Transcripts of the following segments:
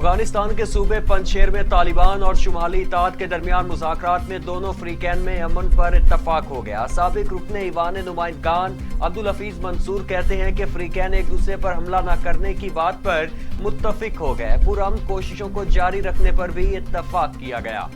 افغانستان کے صوبے پنجشیر میں طالبان اور شمالی اتحاد کے درمیان مذاکرات میں دونوں فریقین میں امن پر اتفاق ہو گیا۔ سابق رکن ایوان نمائندگان عبدالحفیظ منصور کہتے ہیں کہ فریقین ایک دوسرے پر حملہ نہ کرنے کی بات پر متفق ہو گئے۔ پرامن کوششوں کو جاری رکھنے پر بھی اتفاق کیا گیا۔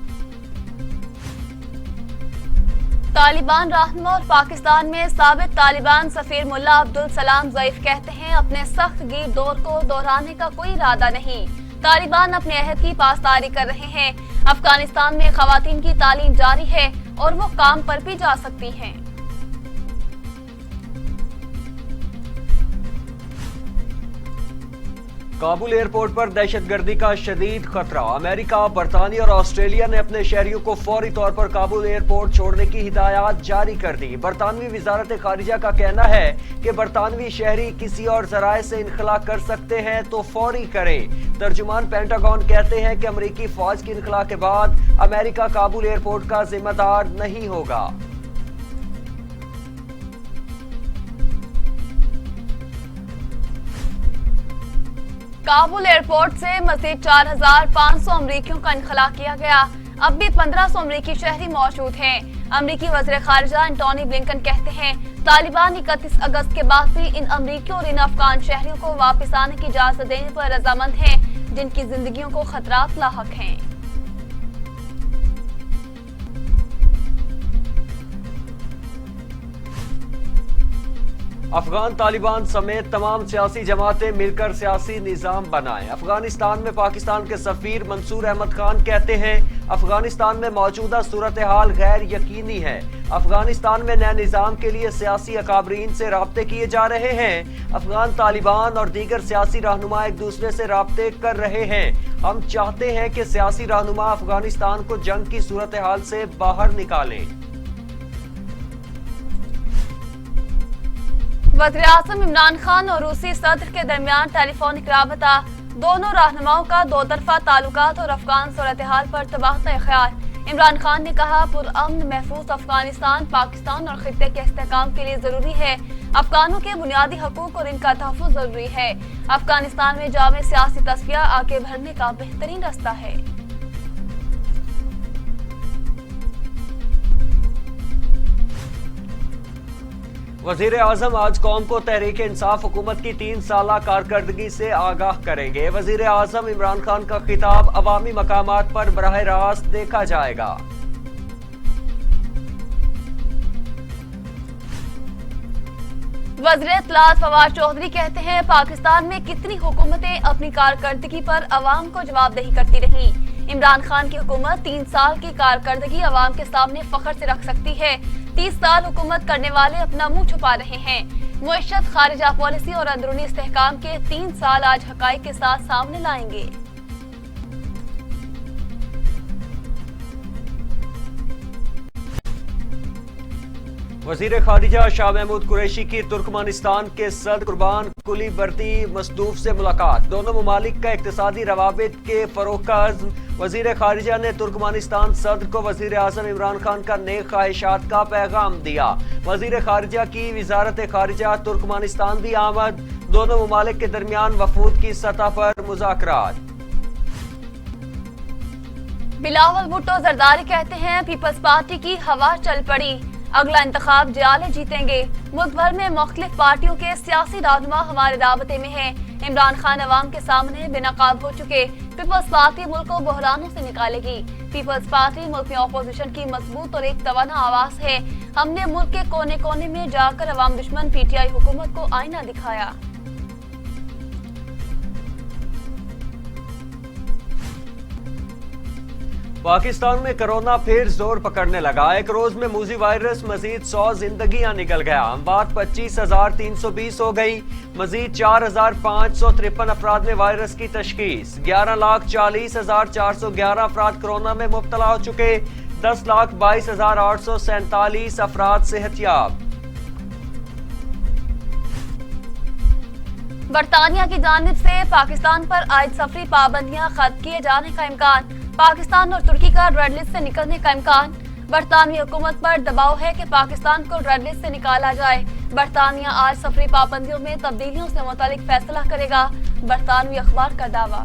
طالبان رہنما اور پاکستان میں سابق طالبان سفیر ملا عبدالسلام ضعیف کہتے ہیں اپنے سخت گیر دور کو دہرانے کا کوئی ارادہ نہیں۔ طالبان اپنے عہد کی پاسداری کر رہے ہیں۔ افغانستان میں خواتین کی تعلیم جاری ہے اور وہ کام پر بھی جا سکتی ہیں۔ کابل ایئرپورٹ پر دہشت گردی کا شدید خطرہ۔ امریکہ، برطانیہ اور آسٹریلیا نے اپنے شہریوں کو فوری طور پر کابل ایئرپورٹ چھوڑنے کی ہدایات جاری کر دی۔ برطانوی وزارت خارجہ کا کہنا ہے کہ برطانوی شہری کسی اور ذرائع سے انخلا کر سکتے ہیں تو فوری کریں۔ ترجمان پینٹاگون کہتے ہیں کہ امریکی فوج کی انخلا کے بعد امریکہ کابل ایئرپورٹ کا ذمہ دار نہیں ہوگا۔ کابل ایئرپورٹ سے مزید 4500 امریکیوں کا انخلا کیا گیا۔ اب بھی 1500 امریکی شہری موجود ہیں۔ امریکی وزیر خارجہ انٹونی بلنکن کہتے ہیں طالبان 31 اگست کے بعد بھی ان امریکیوں اور ان افغان شہریوں کو واپس آنے کی اجازت دینے پر رضامند ہیں جن کی زندگیوں کو خطرات لاحق ہیں۔ افغان طالبان سمیت تمام سیاسی جماعتیں مل کر سیاسی نظام بنائیں۔ افغانستان میں پاکستان کے سفیر منصور احمد خان کہتے ہیں افغانستان میں موجودہ صورتحال غیر یقینی ہے۔ افغانستان میں نئے نظام کے لیے سیاسی اکابرین سے رابطے کیے جا رہے ہیں۔ افغان طالبان اور دیگر سیاسی رہنما ایک دوسرے سے رابطے کر رہے ہیں۔ ہم چاہتے ہیں کہ سیاسی رہنما افغانستان کو جنگ کی صورتحال سے باہر نکالیں۔ وزیراعظم عمران خان اور روسی صدر کے درمیان ٹیلی فونک رابطہ۔ دونوں رہنماؤں کا دو طرفہ تعلقات اور افغان صورتحال پر تبادلہ خیال۔ عمران خان نے کہا پرامن محفوظ افغانستان پاکستان اور خطے کے استحکام کے لیے ضروری ہے۔ افغانوں کے بنیادی حقوق اور ان کا تحفظ ضروری ہے۔ افغانستان میں جامع سیاسی تصفیہ آگے بڑھنے کا بہترین راستہ ہے۔ وزیر اعظم آج قوم کو تحریک انصاف حکومت کی 3 سالہ کارکردگی سے آگاہ کریں گے۔ وزیر اعظم عمران خان کا خطاب عوامی مقامات پر براہ راست دیکھا جائے گا۔ وزیر اطلاعات فواد چودھری کہتے ہیں پاکستان میں کتنی حکومتیں اپنی کارکردگی پر عوام کو جواب دہی کرتی رہیں۔ عمران خان کی حکومت 3 سال کی کارکردگی عوام کے سامنے فخر سے رکھ سکتی ہے۔ 30 سال حکومت کرنے والے اپنا منہ چھپا رہے ہیں۔ معیشت، خارجہ پالیسی اور اندرونی استحکام کے 3 سال آج حقائق کے ساتھ سامنے لائیں گے۔ وزیر خارجہ شاہ محمود قریشی کی ترکمانستان کے صدر قربان قلی بردی مصدوف سے ملاقات۔ دونوں ممالک کا اقتصادی روابط کے فروغ کا عزم۔ وزیر خارجہ نے ترکمانستان صدر کو وزیر اعظم عمران خان کا نیک خواہشات کا پیغام دیا۔ وزیر خارجہ کی وزارت خارجہ ترکمانستان بھی آمد۔ دونوں ممالک کے درمیان وفود کی سطح پر مذاکرات۔ بلاول بھٹو زرداری کہتے ہیں پیپلز پارٹی کی ہوا چل پڑی، اگلا انتخاب جیالے جیتیں گے۔ ملک بھر میں مختلف پارٹیوں کے سیاسی رہنما ہمارے رابطے میں ہیں۔ عمران خان عوام کے سامنے بے نقاب ہو چکے۔ پیپلز پارٹی ملک کو بحرانوں سے نکالے گی۔ پیپلز پارٹی ملک میں اپوزیشن کی مضبوط اور ایک توانا آواز ہے۔ ہم نے ملک کے کونے کونے میں جا کر عوام دشمن پی ٹی آئی حکومت کو آئینہ دکھایا۔ پاکستان میں کرونا پھر زور پکڑنے لگا۔ ایک روز میں موذی وائرس مزید 100 زندگیاں نکل گیا۔ اموات 25,320 ہو گئی۔ مزید 4,553 افراد میں وائرس کی تشخیص۔ 11,40,411 افراد کرونا میں مبتلا ہو چکے۔ 10,22,847 افراد صحت یاب۔ برطانیہ کی جانب سے پاکستان پر عائد سفری پابندیاں ختم کیے جانے کا امکان۔ پاکستان اور ترکی کا ریڈ لسٹ سے نکلنے کا امکان۔ برطانوی حکومت پر دباؤ ہے کہ پاکستان کو ریڈ لسٹ سے نکالا جائے۔ برطانیہ آج سفری پابندیوں میں تبدیلیوں سے متعلق فیصلہ کرے گا۔ برطانوی اخبار کا دعویٰ۔